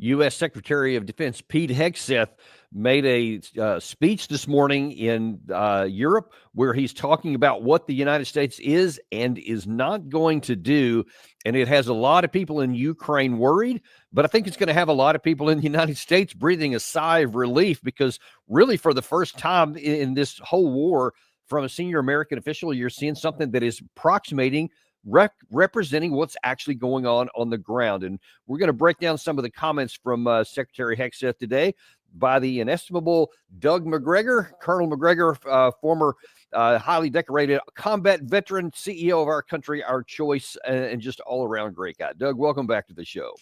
U.S. Secretary of Defense Pete Hegseth made a speech this morning in Europe where he's talking about what the United States is and is not going to do. And it has a lot of people in Ukraine worried, but I think it's going to have a lot of people in the United States breathing a sigh of relief, because really for the first time in this whole war, from a senior American official, you're seeing something that is approximating representing what's actually going on the ground. And we're going to break down some of the comments from Secretary Hegseth today by the inestimable Doug Macgregor. Colonel Macgregor, former highly decorated combat veteran, CEO of our country, our choice, and just all around great guy. Doug, welcome back to the show.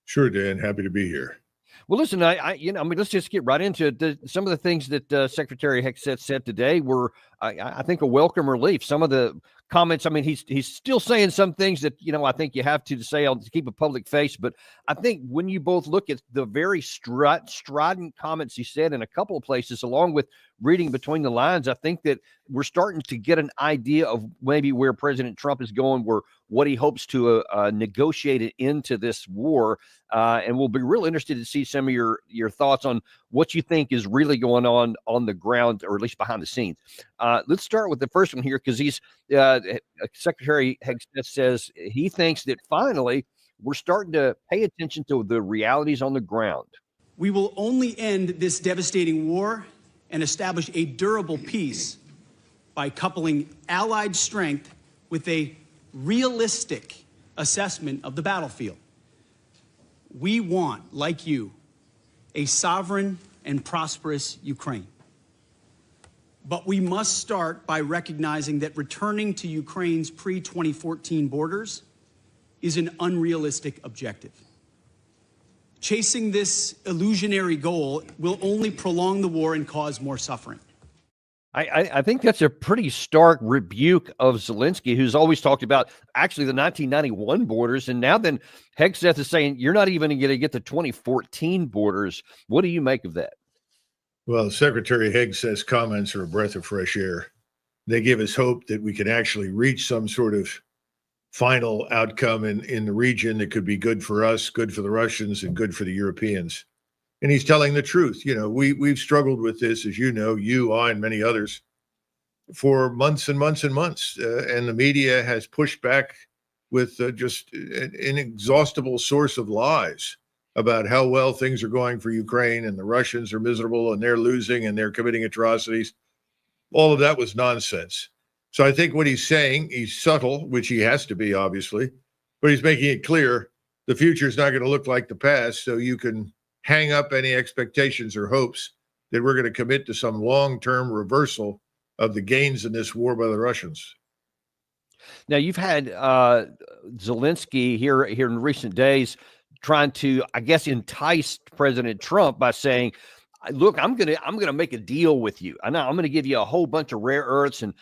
Sure, Dan. Happy to be here. Well, listen, let's just get right into it. Some of the things that Secretary Hegseth said today were, I think, a welcome relief. Some of the comments, I mean, he's still saying some things that, I think you have to say to keep a public face. But I think when you both look at the very strident comments he said in a couple of places, along with reading between the lines, I think that we're starting to get an idea of maybe where President Trump is going, where what he hopes to negotiate it into this war. And we'll be real interested to see some of your thoughts on what you think is really going on the ground, or at least behind the scenes. Let's start with the first one here, because Secretary Hegseth says he thinks that finally we're starting to pay attention to the realities on the ground. We will only end this devastating war and establish a durable peace by coupling allied strength with a realistic assessment of the battlefield. We want, like you, a sovereign and prosperous Ukraine. But we must start by recognizing that returning to Ukraine's pre-2014 borders is an unrealistic objective. Chasing this illusionary goal will only prolong the war and cause more suffering. I think that's a pretty stark rebuke of Zelensky, who's always talked about actually the 1991 borders. And now then Hegseth is saying you're not even going to get the 2014 borders. What do you make of that? Well, Secretary Hegseth's comments are a breath of fresh air. They give us hope that we can actually reach some sort of final outcome in the region that could be good for us, good for the Russians, and good for the Europeans. And he's telling the truth. We've struggled with this, as you know, I and many others, for months and months and months. And the media has pushed back with just an inexhaustible source of lies about how well things are going for Ukraine, and the Russians are miserable and they're losing and they're committing atrocities. All of that was nonsense. So I think what he's saying, he's subtle, which he has to be, obviously, but he's making it clear the future is not going to look like the past. So you can hang up any expectations or hopes that we're going to commit to some long-term reversal of the gains in this war by the Russians. Now, you've had Zelensky here in recent days trying to, I guess, entice President Trump by saying, look, I'm gonna make a deal with you. I'm going to give you a whole bunch of rare earths. And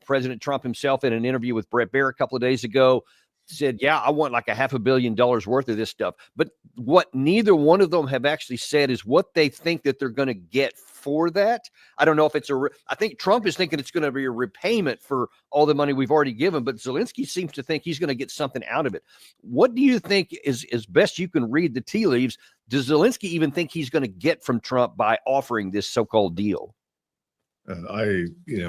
President Trump himself, in an interview with Bret Baier a couple of days ago, said, yeah, I want like $500 million worth of this stuff. But what neither one of them have actually said is what they think that they're going to get for that. I don't know if it's I think Trump is thinking it's going to be a repayment for all the money we've already given, but Zelensky seems to think he's going to get something out of it. What do you think is best you can read the tea leaves? Does Zelensky even think he's going to get from Trump by offering this so-called deal?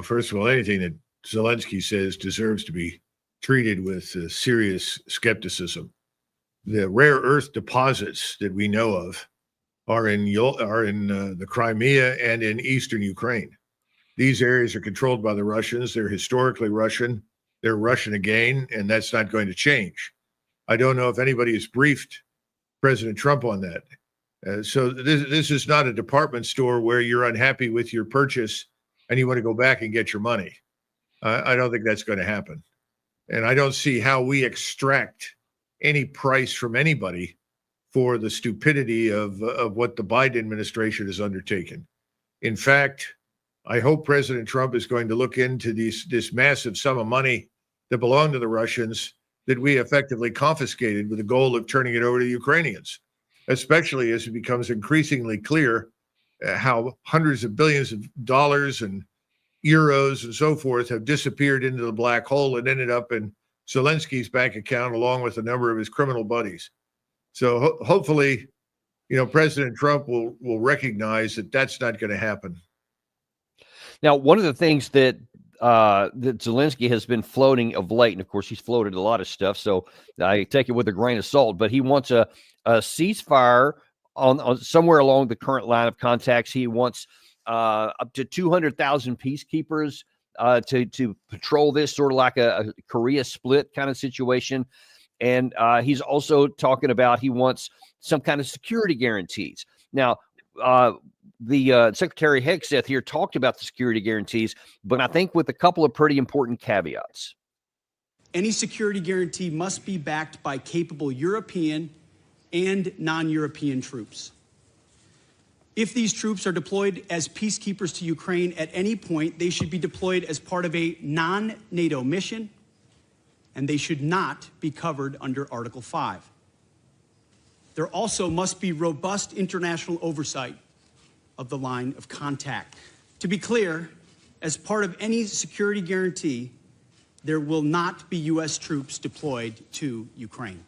First of all, anything that Zelensky says deserves to be treated with serious skepticism. The rare earth deposits that we know of are in the Crimea and in eastern Ukraine. These areas are controlled by the Russians. They're historically Russian. They're Russian again, and that's not going to change. I don't know if anybody has briefed President Trump on that. So this is not a department store where you're unhappy with your purchase and you want to go back and get your money. I don't think that's going to happen. And I don't see how we extract any price from anybody for the stupidity of what the Biden administration has undertaken. In fact, I hope President Trump is going to look into this massive sum of money that belonged to the Russians that we effectively confiscated with the goal of turning it over to the Ukrainians, especially as it becomes increasingly clear how hundreds of billions of dollars and euros and so forth have disappeared into the black hole and ended up in Zelensky's bank account along with a number of his criminal buddies. So hopefully, President Trump will recognize that that's not going to happen. Now, one of the things that Zelensky has been floating of late, and of course he's floated a lot of stuff, so I take it with a grain of salt, but he wants a ceasefire on somewhere along the current line of contacts. He wants up to 200,000 peacekeepers to patrol this, sort of like a Korea split kind of situation. And he's also talking about he wants some kind of security guarantees. Now, the Secretary Hegseth here talked about the security guarantees, but I think with a couple of pretty important caveats. Any security guarantee must be backed by capable European and non-European troops. If these troops are deployed as peacekeepers to Ukraine at any point, they should be deployed as part of a non-NATO mission, and they should not be covered under Article 5. There also must be robust international oversight of the line of contact. To be clear, as part of any security guarantee, there will not be U.S. troops deployed to Ukraine.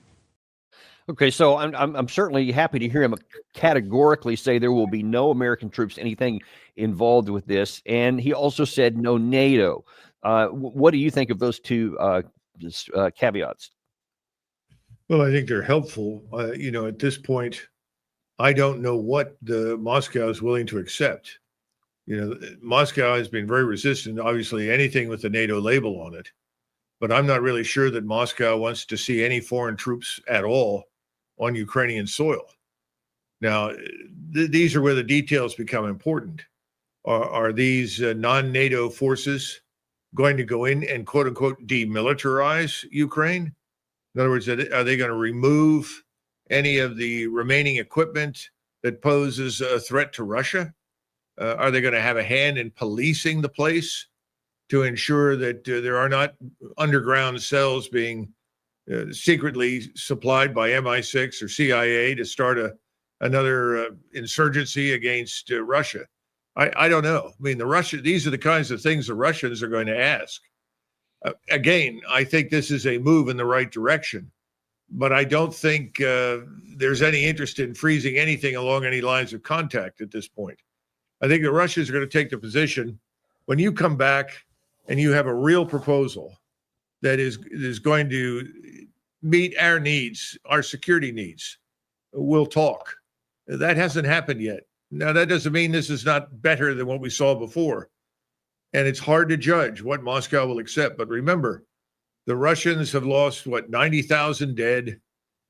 Okay, so I'm certainly happy to hear him categorically say there will be no American troops, anything involved with this. And he also said no NATO. What do you think of those two caveats? Well, I think they're helpful. At this point, I don't know what Moscow is willing to accept. Moscow has been very resistant, obviously, anything with the NATO label on it. But I'm not really sure that Moscow wants to see any foreign troops at all on Ukrainian soil. Now, these are where the details become important. Are these non-NATO forces going to go in and, quote unquote, demilitarize Ukraine? In other words, are they going to remove any of the remaining equipment that poses a threat to Russia? Are they going to have a hand in policing the place to ensure that there are not underground cells being secretly supplied by MI6 or CIA to start another insurgency against Russia? I don't know. I mean, these are the kinds of things the Russians are going to ask. Again, I think this is a move in the right direction, but I don't think there's any interest in freezing anything along any lines of contact at this point. I think the Russians are going to take the position when you come back and you have a real proposal that is going to meet our needs, our security needs, we'll talk. That hasn't happened yet. Now, that doesn't mean this is not better than what we saw before. And it's hard to judge what Moscow will accept. But remember, the Russians have lost, 90,000 dead.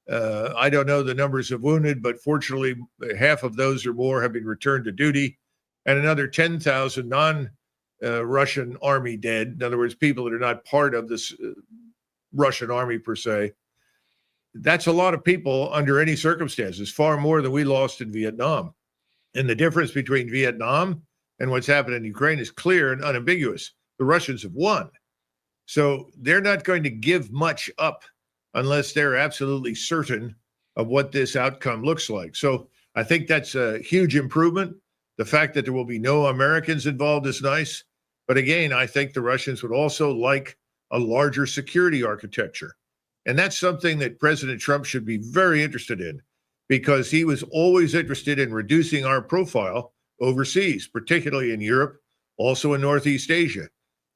I don't know the numbers of wounded, but fortunately, half of those or more have been returned to duty, and another 10,000 non-Russian army dead. In other words, people that are not part of this Russian army per se. That's a lot of people under any circumstances, far more than we lost in Vietnam. And the difference between Vietnam and what's happened in Ukraine is clear and unambiguous. The Russians have won. So they're not going to give much up unless they're absolutely certain of what this outcome looks like. So I think that's a huge improvement. The fact that there will be no Americans involved is nice. But again, I think the Russians would also like a larger security architecture. And that's something that President Trump should be very interested in, because he was always interested in reducing our profile overseas, particularly in Europe, also in Northeast Asia.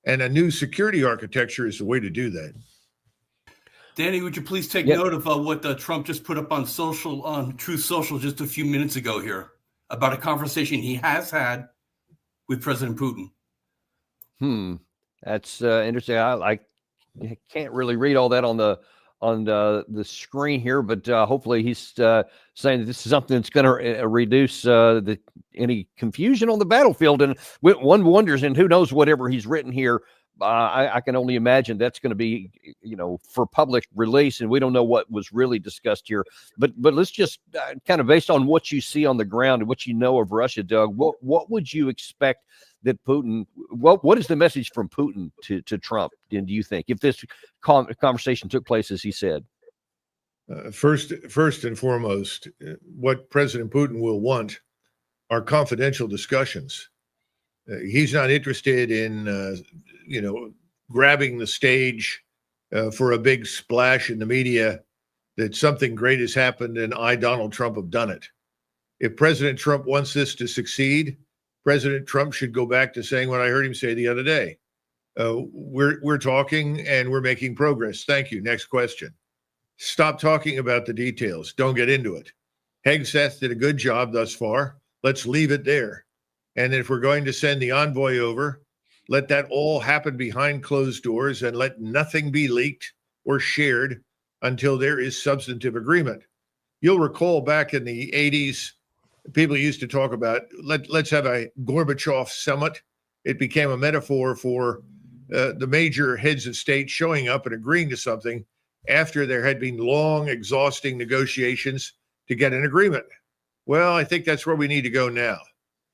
And a new security architecture is the way to do that. Danny, would you please take note of what Trump just put up on Truth Social just a few minutes ago here about a conversation he has had with President Putin? That's interesting. I can't really read all that on the screen here, but hopefully he's saying that this is something that's going to reduce any confusion on the battlefield. And one wonders, and who knows, whatever he's written here, I can only imagine that's going to be, for public release, and we don't know what was really discussed here. But let's just kind of, based on what you see on the ground and what you know of Russia, Doug, what would you expect that Putin? What is the message from Putin to Trump? Do you think, if this conversation took place as he said? First and foremost, what President Putin will want are confidential discussions. He's not interested in, grabbing the stage for a big splash in the media that something great has happened and I, Donald Trump, have done it. If President Trump wants this to succeed, President Trump should go back to saying what I heard him say the other day. We're talking and we're making progress. Thank you. Next question. Stop talking about the details. Don't get into it. Hegseth did a good job thus far. Let's leave it there. And if we're going to send the envoy over, let that all happen behind closed doors and let nothing be leaked or shared until there is substantive agreement. You'll recall back in the 80s, people used to talk about, let's have a Gorbachev summit. It became a metaphor for the major heads of state showing up and agreeing to something after there had been long, exhausting negotiations to get an agreement. Well, I think that's where we need to go now.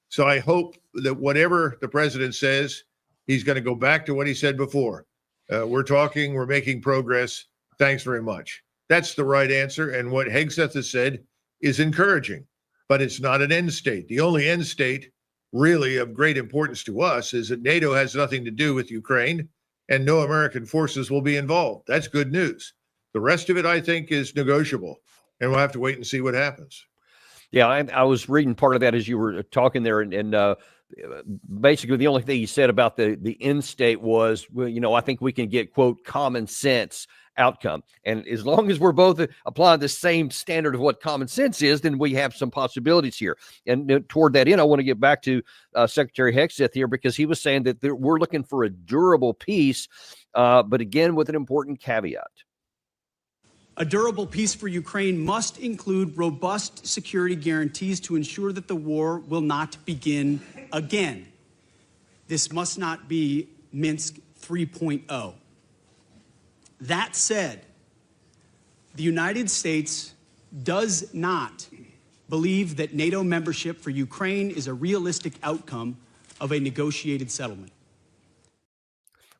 So I hope that whatever the president says, he's going to go back to what he said before. We're talking, we're making progress. Thanks very much. That's the right answer. And what Hegseth has said is encouraging, but it's not an end state. The only end state really of great importance to us is that NATO has nothing to do with Ukraine and no American forces will be involved. That's good news. The rest of it, I think, is negotiable, and we'll have to wait and see what happens. Yeah, I was reading part of that as you were talking there, and basically the only thing he said about the end state was, well, I think we can get, quote, common sense outcome. And as long as we're both applying the same standard of what common sense is, then we have some possibilities here. And toward that end, I want to get back to Secretary Hegseth here, because he was saying that we're looking for a durable peace, but again, with an important caveat. A durable peace for Ukraine must include robust security guarantees to ensure that the war will not begin again. This must not be Minsk 3.0. That said, the United States does not believe that NATO membership for Ukraine is a realistic outcome of a negotiated settlement.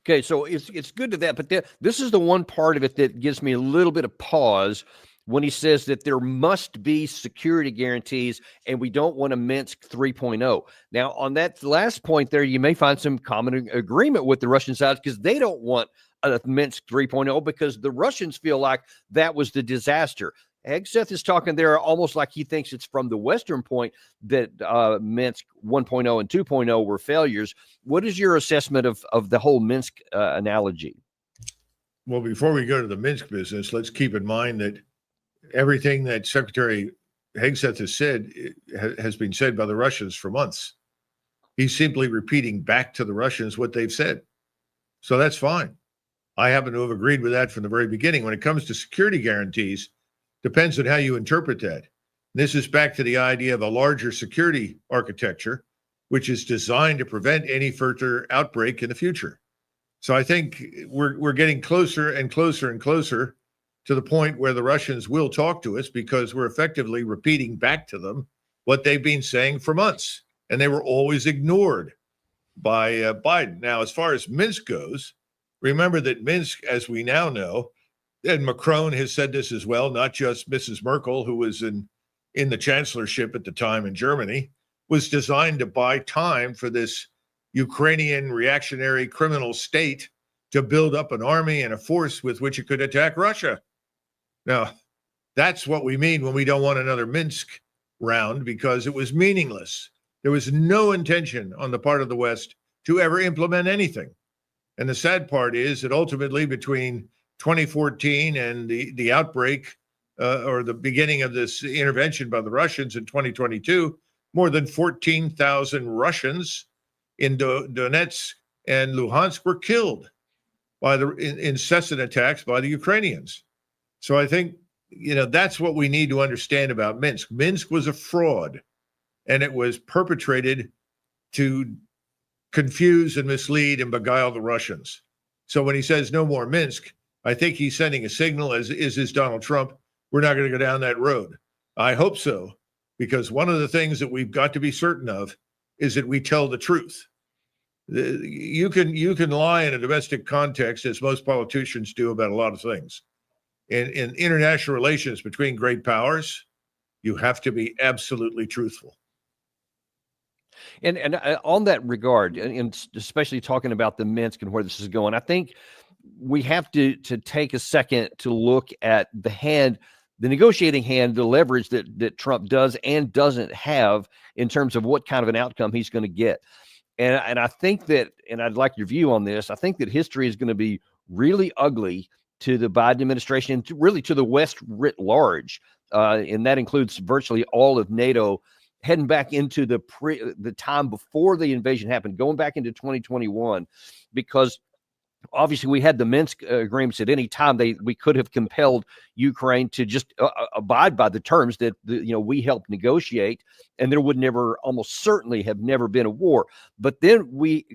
Okay, so it's good to that, but this is the one part of it that gives me a little bit of pause when he says that there must be security guarantees and we don't want a Minsk 3.0. Now, on that last point there, you may find some common agreement with the Russian side, because they don't want a Minsk 3.0 because the Russians feel like that was the disaster. Hegseth is talking there almost like he thinks it's from the Western point that Minsk 1.0 and 2.0 were failures. What is your assessment of the whole Minsk analogy? Well, before we go to the Minsk business, let's keep in mind that everything that Secretary Hegseth has said has been said by the Russians for months. He's simply repeating back to the Russians what they've said. So that's fine. I happen to have agreed with that from the very beginning. When it comes to security guarantees, depends on how you interpret that. This is back to the idea of a larger security architecture, which is designed to prevent any further outbreak in the future. So I think we're getting closer and closer and closer to the point where the Russians will talk to us, because we're effectively repeating back to them what they've been saying for months, and they were always ignored by Biden. Now, as far as Minsk goes, remember that Minsk, as we now know, and Macron has said this as well, not just Mrs. Merkel, who was in the chancellorship at the time in Germany, was designed to buy time for this Ukrainian reactionary criminal state to build up an army and a force with which it could attack Russia. Now, that's what we mean when we don't want another Minsk round, because it was meaningless. There was no intention on the part of the West to ever implement anything. And the sad part is that ultimately, between 2014 and the outbreak or the beginning of this intervention by the Russians in 2022, more than 14,000 Russians in Donetsk and Luhansk were killed by the incessant attacks by the Ukrainians. So I think, that's what we need to understand about Minsk. Minsk was a fraud, and it was perpetrated to confuse and mislead and beguile the Russians. So when he says no more Minsk, I think he's sending a signal, as is Donald Trump, we're not going to go down that road. I hope so, because one of the things that we've got to be certain of is that we tell the truth. You can lie in a domestic context, as most politicians do, about a lot of things. In international relations between great powers, you have to be absolutely truthful. And on that regard, and especially talking about the Minsk and where this is going, I think we have to take a second to look at the negotiating hand, the leverage that Trump does and doesn't have in terms of what kind of an outcome he's going to get. And I think that, and I'd like your view on this, I think that history is going to be really ugly to the Biden administration and really to the West writ large. And that includes virtually all of NATO heading back into the time before the invasion happened, going back into 2021, because obviously we had the Minsk agreements. At any time we could have compelled Ukraine to just abide by the terms that we helped negotiate, and there would almost certainly have never been a war. But then we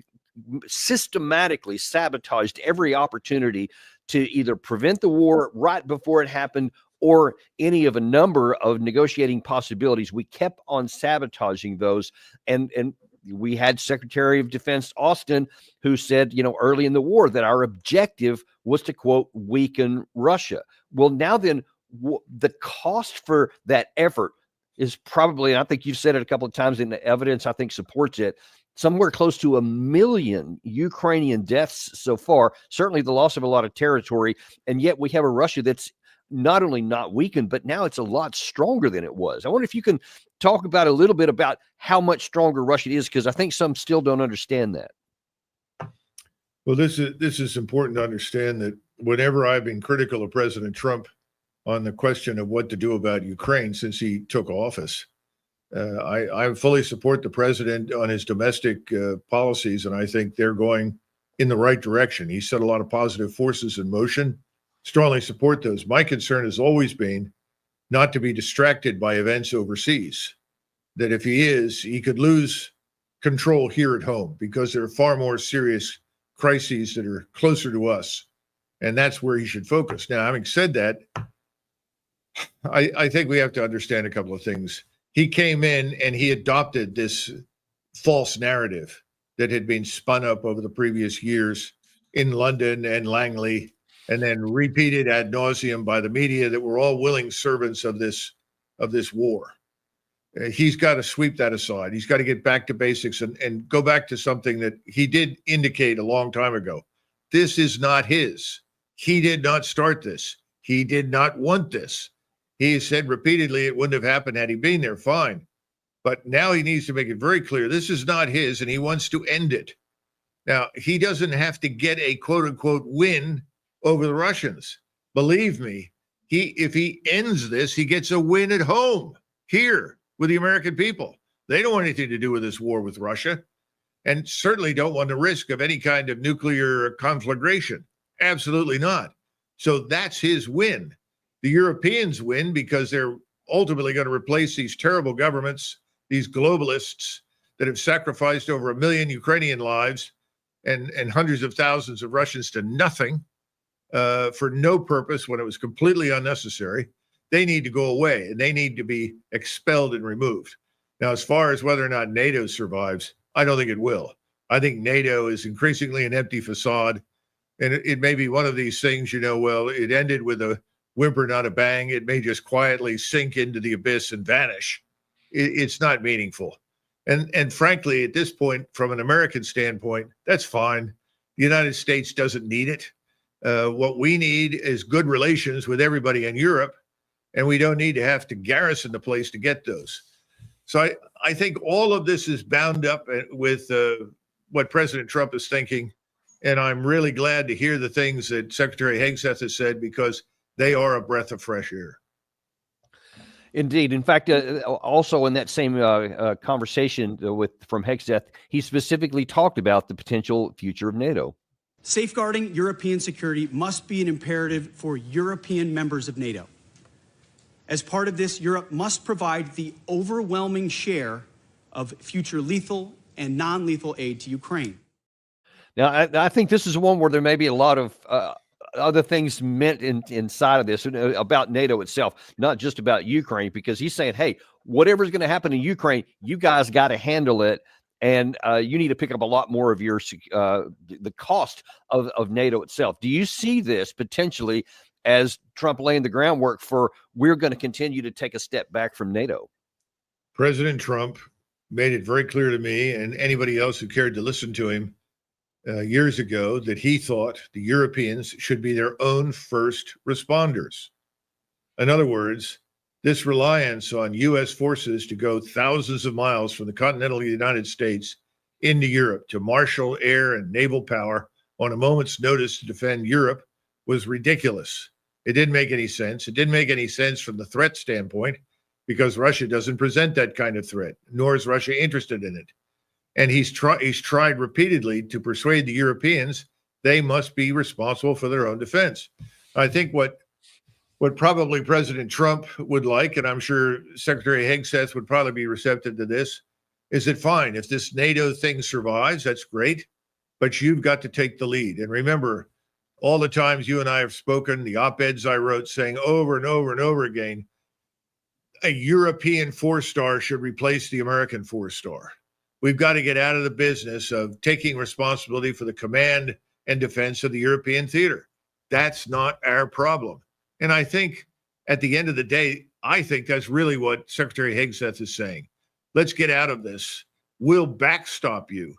systematically sabotaged every opportunity to either prevent the war right before it happened or any of a number of negotiating possibilities. We kept on sabotaging those, and we had Secretary of Defense Austin, who said, early in the war that our objective was to, quote, weaken Russia. Well, now then, the cost for that effort is probably, and I think you've said it a couple of times, and the evidence, I think, supports it, somewhere close to 1 million Ukrainian deaths so far, certainly the loss of a lot of territory. And yet we have a Russia that's not only not weakened, but now it's a lot stronger than it was. I wonder if you can talk about a little bit about how much stronger Russia is, because I think some still don't understand that. Well, this is important to understand that whenever I've been critical of President Trump on the question of what to do about Ukraine since he took office, I fully support the president on his domestic policies, and I think they're going in the right direction. He set a lot of positive forces in motion. Strongly support those. My concern has always been not to be distracted by events overseas, that if he could lose control here at home, because there are far more serious crises that are closer to us, and that's where he should focus. Now, having said that, I think we have to understand a couple of things. He came in and he adopted this false narrative that had been spun up over the previous years in London and Langley, and then repeated ad nauseum by the media, that we're all willing servants of this war. He's got to sweep that aside. He's got to get back to basics and go back to something that he did indicate a long time ago. This is not his. He did not start this. He did not want this. He said repeatedly it wouldn't have happened had he been there, fine. But now he needs to make it very clear this is not his, and he wants to end it. Now, he doesn't have to get a quote-unquote win over the Russians. Believe me, if he ends this, he gets a win at home, here, with the American people. They don't want anything to do with this war with Russia, and certainly don't want the risk of any kind of nuclear conflagration. Absolutely not. So that's his win. The Europeans win because they're ultimately going to replace these terrible governments, these globalists that have sacrificed over 1 million Ukrainian lives and hundreds of thousands of Russians to nothing for no purpose when it was completely unnecessary. They need to go away, and they need to be expelled and removed. Now, as far as whether or not NATO survives, I don't think it will. I think NATO is increasingly an empty facade, and it may be one of these things, well, it ended with a whimper, not a bang. It may just quietly sink into the abyss and vanish. It's not meaningful. And frankly, at this point, from an American standpoint, that's fine. The United States doesn't need it. What we need is good relations with everybody in Europe, and we don't need to have to garrison the place to get those. So I think all of this is bound up with what President Trump is thinking, and I'm really glad to hear the things that Secretary Hegseth has said, because they are a breath of fresh air. Indeed. In fact, also in that same conversation from Hegseth, he specifically talked about the potential future of NATO. Safeguarding European security must be an imperative for European members of NATO. As part of this, Europe must provide the overwhelming share of future lethal and non-lethal aid to Ukraine. Now, I think this is one where there may be a lot of other things meant inside of this about NATO itself, not just about Ukraine, because he's saying, hey, whatever's going to happen in Ukraine, you guys got to handle it. And you need to pick up a lot more of your the cost of NATO itself. Do you see this potentially as Trump laying the groundwork for we're going to continue to take a step back from NATO? President Trump made it very clear to me and anybody else who cared to listen to him years ago that he thought the Europeans should be their own first responders. In other words, this reliance on U.S. forces to go thousands of miles from the continental United States into Europe to marshal air and naval power on a moment's notice to defend Europe was ridiculous. It didn't make any sense. It didn't make any sense from the threat standpoint because Russia doesn't present that kind of threat, nor is Russia interested in it. And he's tried repeatedly to persuade the Europeans they must be responsible for their own defense. I think what probably President Trump would like, and I'm sure Secretary Hegseth would probably be receptive to this, is that fine, if this NATO thing survives, that's great, but you've got to take the lead. And remember, all the times you and I have spoken, the op-eds I wrote saying over and over and over again, a European four-star should replace the American four-star. We've got to get out of the business of taking responsibility for the command and defense of the European theater. That's not our problem. And I think at the end of the day, I think that's really what Secretary Hegseth is saying. Let's get out of this. We'll backstop you.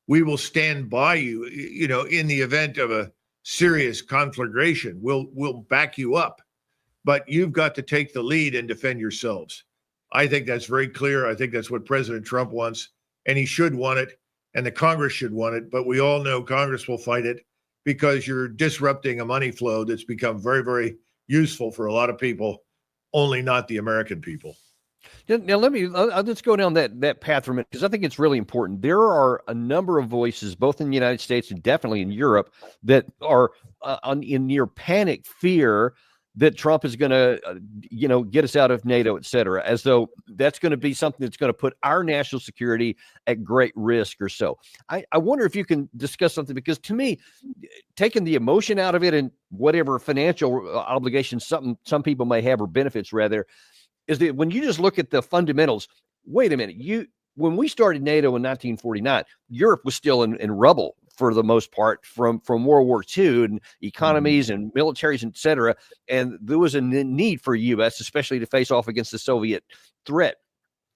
We will stand by you, in the event of a serious conflagration. We'll back you up. But you've got to take the lead and defend yourselves. I think that's very clear. I think that's what President Trump wants. And he should want it, and the Congress should want it, but we all know Congress will fight it because you're disrupting a money flow that's become very, very useful for a lot of people, only not the American people. Now, let's go down that path for a minute, because I think it's really important. There are a number of voices, both in the United States and definitely in Europe, that are in near panic fear that Trump is going to, get us out of NATO, et cetera, as though that's going to be something that's going to put our national security at great risk or so. I wonder if you can discuss something, because to me, taking the emotion out of it and whatever financial obligations some people may have, or benefits rather, is that when you just look at the fundamentals, wait a minute, when we started NATO in 1949, Europe was still in rubble for the most part from World War II, and economies and militaries, et cetera. And there was a need for U.S., especially to face off against the Soviet threat.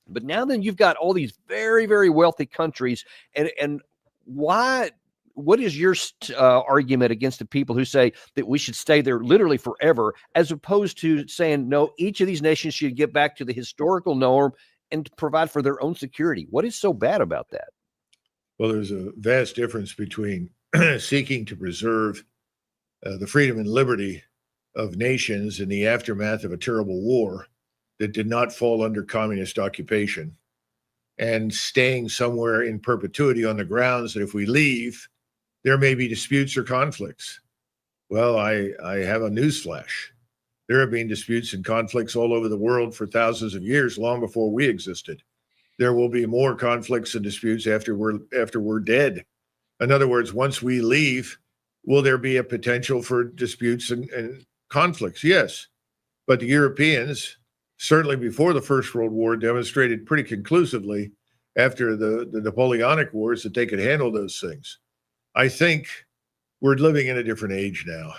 But now then you've got all these very, very wealthy countries. And what is your argument against the people who say that we should stay there literally forever, as opposed to saying, no, each of these nations should get back to the historical norm and provide for their own security? What is so bad about that? Well, there's a vast difference between seeking to preserve the freedom and liberty of nations in the aftermath of a terrible war that did not fall under communist occupation, and staying somewhere in perpetuity on the grounds that if we leave, there may be disputes or conflicts. Well, I have a newsflash. There have been disputes and conflicts all over the world for thousands of years, long before we existed. There will be more conflicts and disputes after we're dead. In other words, once we leave, will there be a potential for disputes and conflicts? Yes. But the Europeans, certainly before the First World War, demonstrated pretty conclusively after the Napoleonic Wars that they could handle those things. I think we're living in a different age now.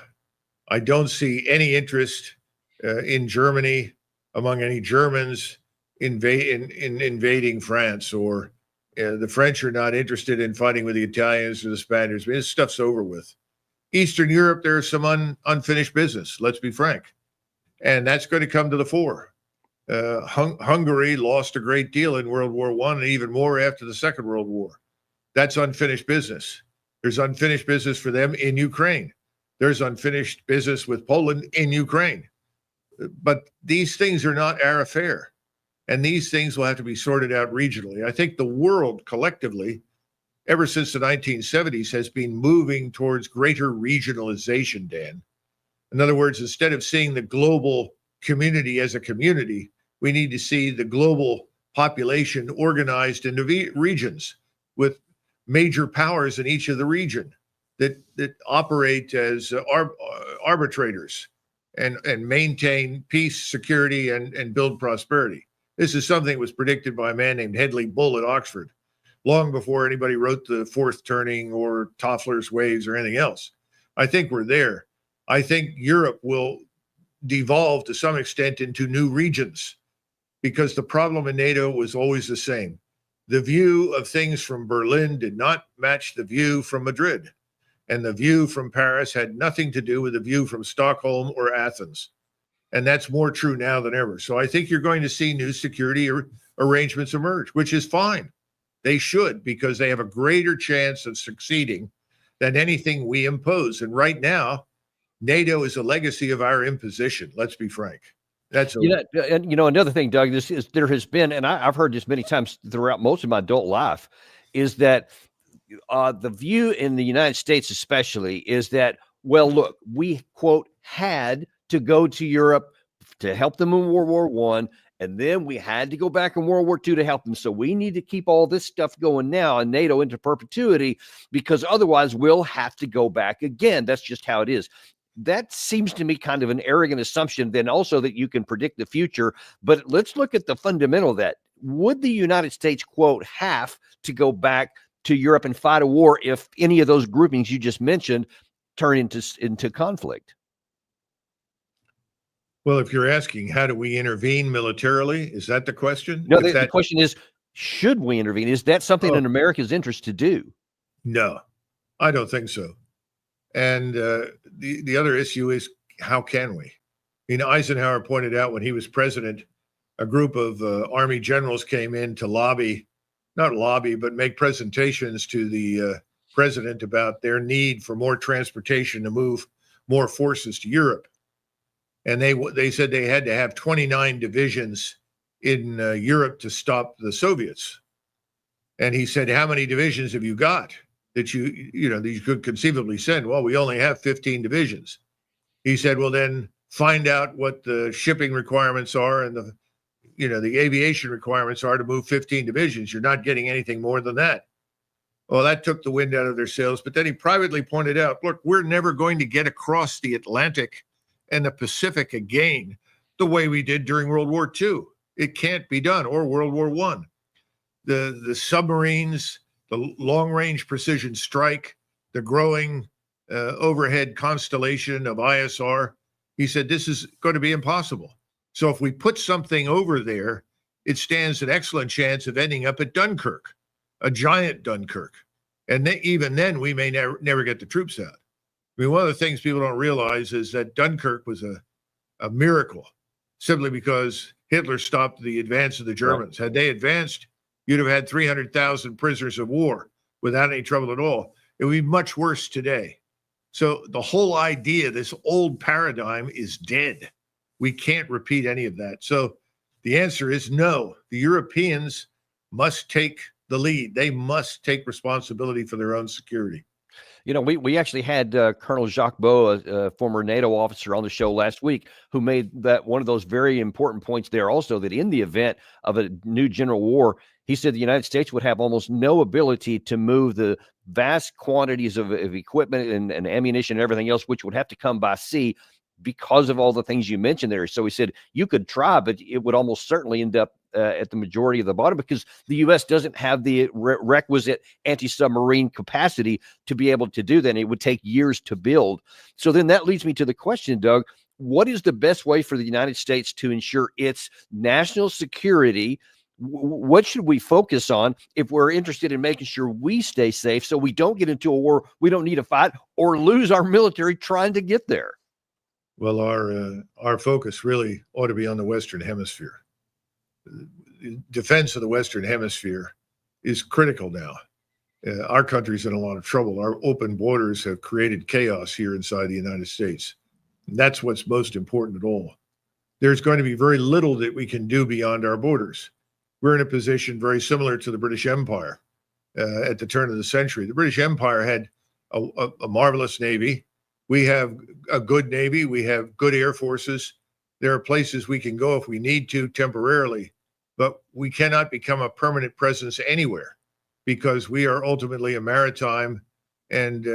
I don't see any interest in Germany, among any Germans, in invading France, or the French are not interested in fighting with the Italians or the Spaniards. I mean, this stuff's over with. Eastern Europe, there's some unfinished business, let's be frank. And that's going to come to the fore. Hungary lost a great deal in World War I, and even more after the Second World War. That's unfinished business. There's unfinished business for them in Ukraine. There's unfinished business with Poland in Ukraine. But these things are not our affair. And these things will have to be sorted out regionally. I think the world collectively, ever since the 1970s, has been moving towards greater regionalization, Dan. In other words, instead of seeing the global community as a community, we need to see the global population organized into regions with major powers in each of the region that operate as arbitrators and maintain peace, security, and build prosperity. This is something that was predicted by a man named Hedley Bull at Oxford, long before anybody wrote The Fourth Turning or Toffler's Waves or anything else. I think we're there. I think Europe will devolve to some extent into new regions, because the problem in NATO was always the same. the view of things from Berlin did not match the view from Madrid. And the view from Paris had nothing to do with the view from Stockholm or Athens. And that's more true now than ever. So I think you're going to see new security arrangements emerge, which is fine. They should, because they have a greater chance of succeeding than anything we impose. And right now, NATO is a legacy of our imposition. Let's be frank. That's and another thing, Doug, this is there has been, and I've heard this many times throughout most of my adult life, is that the view in the United States, especially, is that, well, look, we quote had to go to Europe to help them in World War I, and then we had to go back in World War II to help them. So we need to keep all this stuff going now in NATO into perpetuity, because otherwise we'll have to go back again. That's just how it is. That seems to me kind of an arrogant assumption, then also that you can predict the future. But let's look at the fundamental of that. Would the United States, quote, have to go back to Europe and fight a war if any of those groupings you just mentioned turn into conflict? Well, if you're asking, how do we intervene militarily? Is that the question? No, the question is, should we intervene? Is that something in America's interest to do? No, I don't think so. And the other issue is, how can we? Eisenhower pointed out when he was president, a group of Army generals came in to not lobby, but make presentations to the president about their need for more transportation to move more forces to Europe. And they said they had to have 29 divisions in Europe to stop the Soviets. And he said, how many divisions have you got that you could conceivably send? Well, we only have 15 divisions. He said, well, then find out what the shipping requirements are and the aviation requirements are to move 15 divisions. You're not getting anything more than that. Well, that took the wind out of their sails. But then he privately pointed out, look, we're never going to get across the Atlantic and the Pacific again the way we did during World War II. It can't be done, or World War I. The submarines, the long-range precision strike, the growing overhead constellation of ISR, he said this is going to be impossible. So if we put something over there, it stands an excellent chance of ending up at Dunkirk, a giant Dunkirk. And even then, we may never get the troops out. I mean, one of the things people don't realize is that Dunkirk was a miracle, simply because Hitler stopped the advance of the Germans. Right. Had they advanced, you'd have had 300,000 prisoners of war without any trouble at all. It would be much worse today. So the whole idea, this old paradigm, is dead. We can't repeat any of that. So the answer is no. The Europeans must take the lead. They must take responsibility for their own security. We actually had Colonel Jacques Beau, a former NATO officer, on the show last week, who made that one of those very important points there also, that in the event of a new general war, he said the United States would have almost no ability to move the vast quantities of equipment and ammunition and everything else, which would have to come by sea because of all the things you mentioned there. So he said you could try, but it would almost certainly end up at the majority of the bottom, because the U.S. doesn't have the requisite anti-submarine capacity to be able to do that. And it would take years to build. So then that leads me to the question, Doug, what is the best way for the United States to ensure its national security? What should we focus on if we're interested in making sure we stay safe so we don't get into a war we don't need to fight or lose our military trying to get there? Well, our focus really ought to be on the Western Hemisphere. Defense of the Western Hemisphere is critical now. Our country's in a lot of trouble. Our open borders have created chaos here inside the United States. And that's what's most important of all. There's going to be very little that we can do beyond our borders. We're in a position very similar to the British Empire at the turn of the century. The British Empire had a marvelous navy. We have a good navy. We have good air forces. There are places we can go if we need to temporarily, but we cannot become a permanent presence anywhere, because we are ultimately a maritime and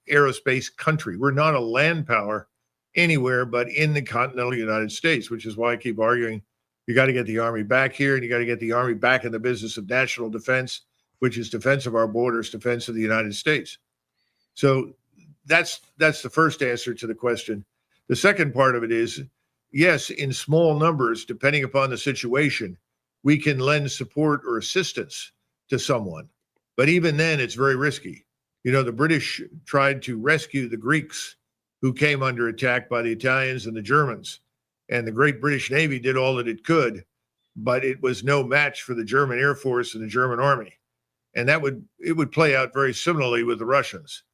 aerospace country. We're not a land power anywhere but in the continental United States, which is why I keep arguing you got to get the Army back here, and you got to get the Army back in the business of national defense, which is defense of our borders, defense of the United States. So that's the first answer to the question. The second part of it is, yes, in small numbers, depending upon the situation, we can lend support or assistance to someone. But even then, it's very risky. You know, the British tried to rescue the Greeks who came under attack by the Italians and the Germans. And the great British Navy did all that it could, but it was no match for the German Air Force and the German Army. And it would play out very similarly with the Russians.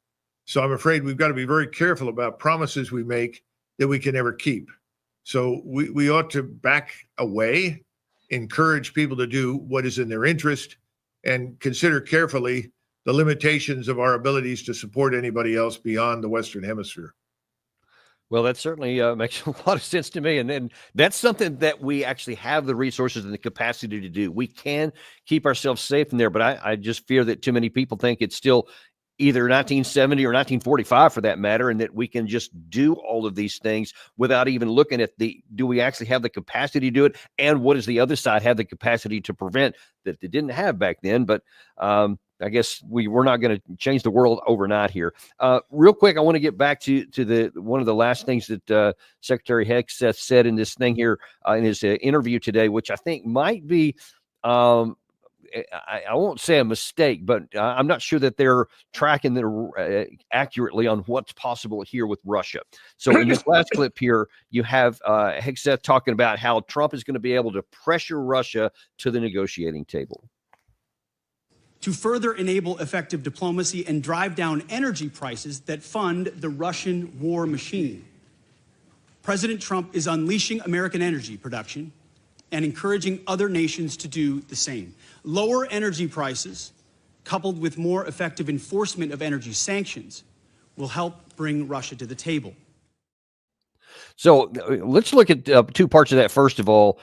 So I'm afraid we've got to be very careful about promises we make that we can never keep. So we ought to back away, encourage people to do what is in their interest, and consider carefully the limitations of our abilities to support anybody else beyond the Western Hemisphere. Well, that certainly makes a lot of sense to me. And that's something that we actually have the resources and the capacity to do. We can keep ourselves safe in there, but I just fear that too many people think it's still either 1970 or 1945 for that matter, and that we can just do all of these things without even looking at do we actually have the capacity to do it? And what does the other side have the capacity to prevent that they didn't have back then? But I guess we're not going to change the world overnight here. Real quick, I want to get back to one of the last things that Secretary Hegseth said in this thing here in his interview today, which I think might be I won't say a mistake, but I'm not sure that they're tracking accurately on what's possible here with Russia. So in this last clip here, you have Hegseth talking about how Trump is going to be able to pressure Russia to the negotiating table. To further enable effective diplomacy and drive down energy prices that fund the Russian war machine. President Trump is unleashing American energy production and encouraging other nations to do the same. Lower energy prices, coupled with more effective enforcement of energy sanctions, will help bring Russia to the table. So let's look at two parts of that. First of all,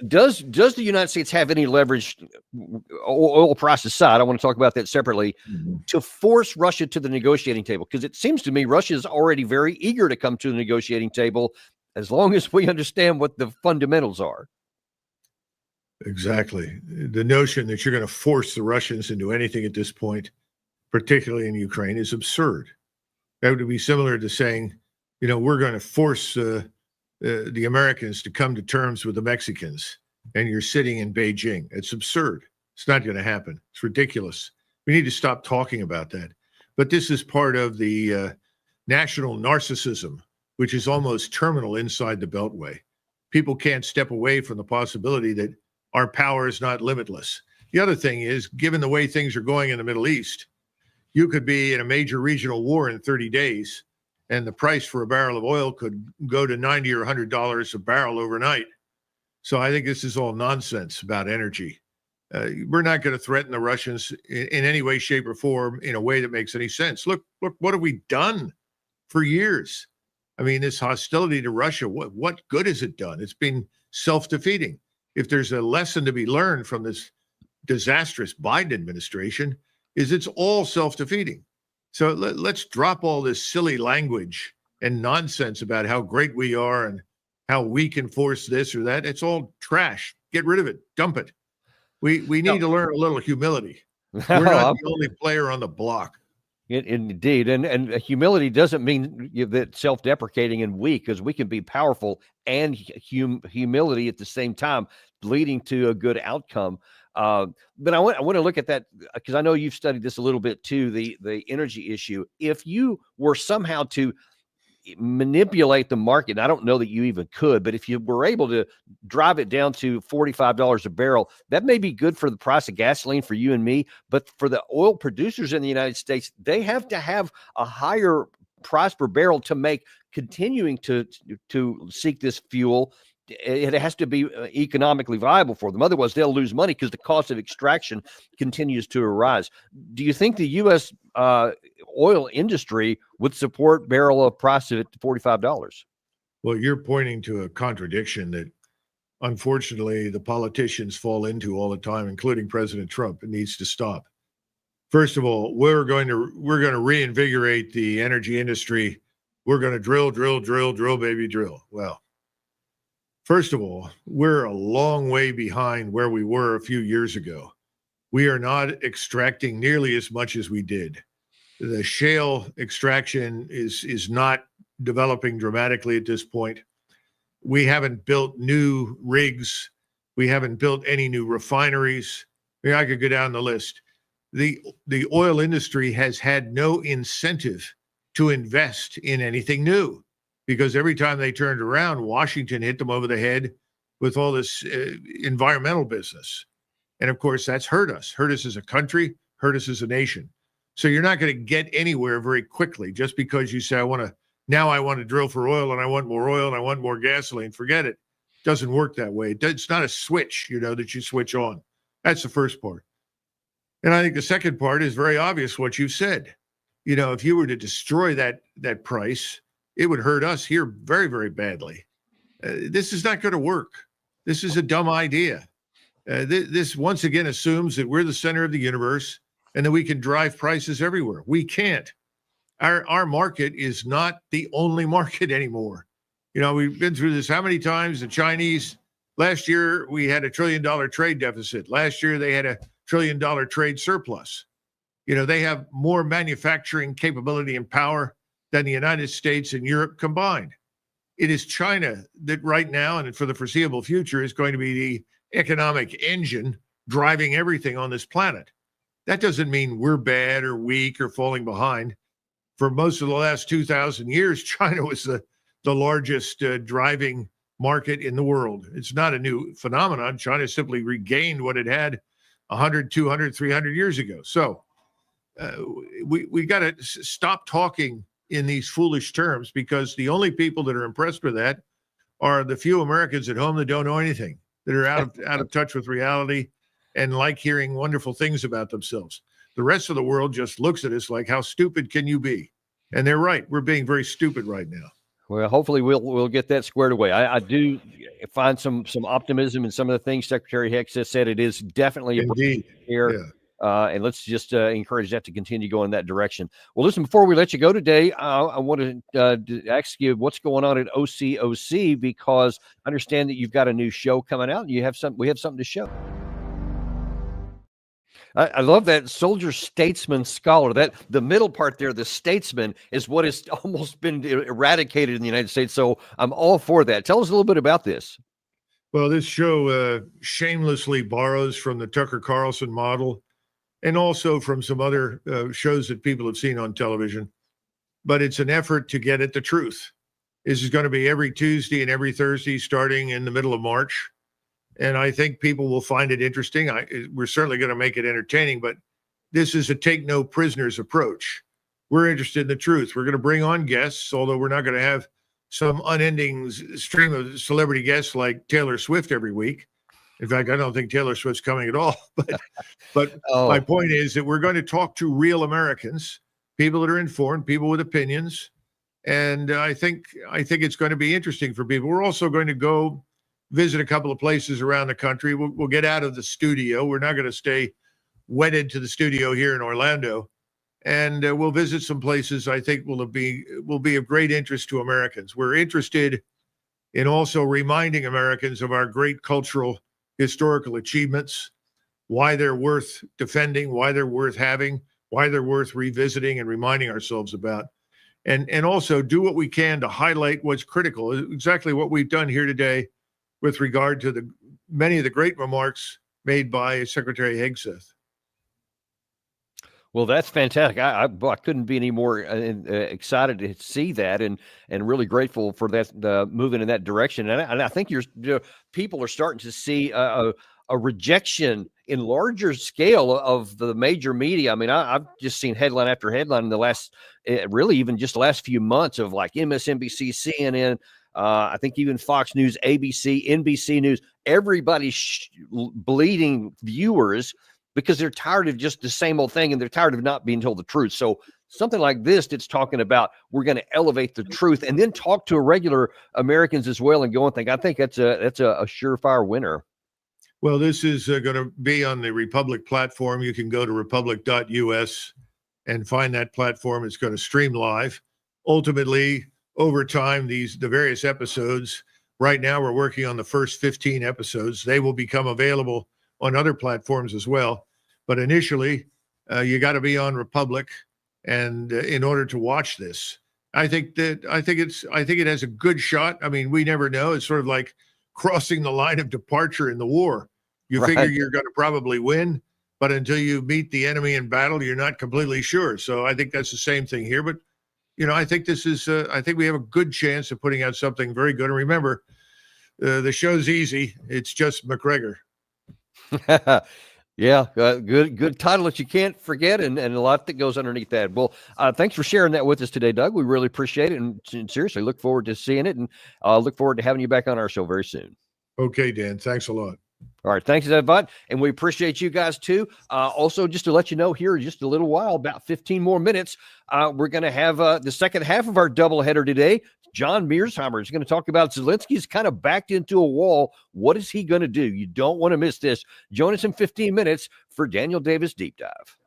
does the United States have any leverage, oil price aside, I want to talk about that separately, to force Russia to the negotiating table? Because it seems to me Russia is already very eager to come to the negotiating table as long as we understand what the fundamentals are. Exactly. The notion that you're going to force the Russians into anything at this point, particularly in Ukraine, is absurd. That would be similar to saying, you know, we're going to force the Americans to come to terms with the Mexicans, and you're sitting in Beijing. It's absurd. It's not going to happen. It's ridiculous. We need to stop talking about that. But this is part of the national narcissism, which is almost terminal inside the Beltway. People can't step away from the possibility that our power is not limitless. The other thing is, given the way things are going in the Middle East, you could be in a major regional war in 30 days, and the price for a barrel of oil could go to $90 or $100 a barrel overnight. So I think this is all nonsense about energy. We're not going to threaten the Russians in any way, shape, or form in a way that makes any sense. Look, what have we done for years? I mean, this hostility to Russia, what good has it done? It's been self-defeating. If there's a lesson to be learned from this disastrous Biden administration, is it's all self-defeating. So let's drop all this silly language and nonsense about how great we are and how we can force this or that. It's all trash. Get rid of it. Dump it. We need to learn a little humility. We're not the only player on the block. Indeed. And humility doesn't mean that self-deprecating and weak, because we can be powerful and humility at the same time, leading to a good outcome. But I want to look at that, because I know you've studied this a little bit too, the energy issue. If you were somehow to manipulate the market, and I don't know that you even could, but if you were able to drive it down to $45 a barrel, that may be good for the price of gasoline for you and me. But for the oil producers in the United States, they have to have a higher price per barrel to make continuing to seek this fuel. It has to be economically viable for them. Otherwise, they'll lose money because the cost of extraction continues to arise. Do you think the U.S. Oil industry would support barrel of price at $45? Well, you're pointing to a contradiction that, unfortunately, the politicians fall into all the time, including President Trump. It needs to stop. First of all, we're going to reinvigorate the energy industry. We're going to drill, baby, drill. Well, first of all, we're a long way behind where we were a few years ago. We are not extracting nearly as much as we did. The shale extraction is not developing dramatically at this point. We haven't built new rigs We haven't built any new refineries. I mean, I could go down the list. The oil industry has had no incentive to invest in anything new, because every time they turned around, Washington hit them over the head with all this environmental business. And of course, that's hurt us as a country, hurt us as a nation. So you're not going to get anywhere very quickly just because you say, I want to drill for oil, and I want more oil, and I want more gasoline. Forget it. It doesn't work that way. It's not a switch, that you switch on. That's the first part. And I think the second part is very obvious what you've said. If you were to destroy that price, it would hurt us here very, very badly. This is not going to work. This is a dumb idea. This once again assumes that we're the center of the universe and that we can drive prices everywhere. We can't. Our market is not the only market anymore. We've been through this how many times? The Chinese, last year we had $1 trillion trade deficit. Last year they had $1 trillion trade surplus. They have more manufacturing capability and power than the United States and Europe combined. It is China that right now and for the foreseeable future is going to be the economic engine driving everything on this planet. That doesn't mean we're bad or weak or falling behind. For most of the last 2,000 years, China was the largest driving market in the world. It's not a new phenomenon. China simply regained what it had 100, 200, 300 years ago. So we got to stop talking in these foolish terms, because the only people that are impressed with that are the few Americans at home that don't know anything, that are out of touch with reality and like hearing wonderful things about themselves. The rest of the world just looks at us like, how stupid can you be? And they're right. We're being very stupid right now. Well, hopefully we'll get that squared away. I do find some optimism in some of the things Secretary Hicks has said. It is definitely indeed here. Yeah. And let's just encourage that to continue going in that direction. Well, listen, before we let you go today, I want to ask you what's going on at OCOC, because I understand that you've got a new show coming out, and we have something to show. I love that soldier, statesman, scholar. That the middle part there, the statesman, is what has almost been eradicated in the United States. So I'm all for that. Tell us a little bit about this. Well, this show shamelessly borrows from the Tucker Carlson model, and also from some other shows that people have seen on television. But it's an effort to get at the truth. This is going to be every Tuesday and every Thursday starting in the middle of March. And I think people will find it interesting. We're certainly going to make it entertaining, but this is a take no prisoners approach. We're interested in the truth. We're going to bring on guests, although we're not going to have some unending stream of celebrity guests like Taylor Swift every week. In fact, I don't think Taylor Swift's coming at all. But My point is that we're going to talk to real Americans, people that are informed, people with opinions. And I think it's going to be interesting for people. We're also going to go visit a couple of places around the country. We'll get out of the studio. We're not going to stay wedded to the studio here in Orlando. And we'll visit some places I think will be of great interest to Americans. We're interested in also reminding Americans of our great cultural, historical achievements, why they're worth defending, why they're worth having, why they're worth revisiting and reminding ourselves about. And also do what we can to highlight what's critical, exactly what we've done here today with regard to many of the great remarks made by Secretary Hegseth. Well, that's fantastic. I couldn't be any more excited to see that, and really grateful for that moving in that direction. And I think people are starting to see a rejection in larger scale of the major media. I mean, I've just seen headline after headline in the last, really even just the last few months, of like MSNBC, CNN. I think even Fox News, ABC, NBC News, everybody's bleeding viewers because they're tired of just the same old thing, and they're tired of not being told the truth. So something like this that's talking about we're going to elevate the truth and then talk to regular Americans as well and go and think, I think that's a surefire winner. Well, this is going to be on the Republic platform. You can go to republic.us and find that platform. It's going to stream live. Ultimately, over time, the various episodes, right now we're working on the first 15 episodes. They will become available on other platforms as well. But initially, you got to be on Republic, and in order to watch this, I think it has a good shot. I mean, we never know. It's sort of like crossing the line of departure in the war. You figure you're going to probably win, but until you meet the enemy in battle, you're not completely sure. So I think that's the same thing here. But, I think this is, I think we have a good chance of putting out something very good. And remember, the show's easy. It's just Macgregor. Yeah, good title that you can't forget, and a lot that goes underneath that. Well, thanks for sharing that with us today, Doug. We really appreciate it, and seriously look forward to seeing it, and look forward to having you back on our show very soon. Okay, Dan. Thanks a lot. All right, thanks, Evan, and we appreciate you guys too. Also, just to let you know, here in just a little while, about 15 more minutes, we're going to have the second half of our doubleheader today. John Mearsheimer is going to talk about Zelensky's kind of backed into a wall. What is he going to do? You don't want to miss this. Join us in 15 minutes for Daniel Davis Deep Dive.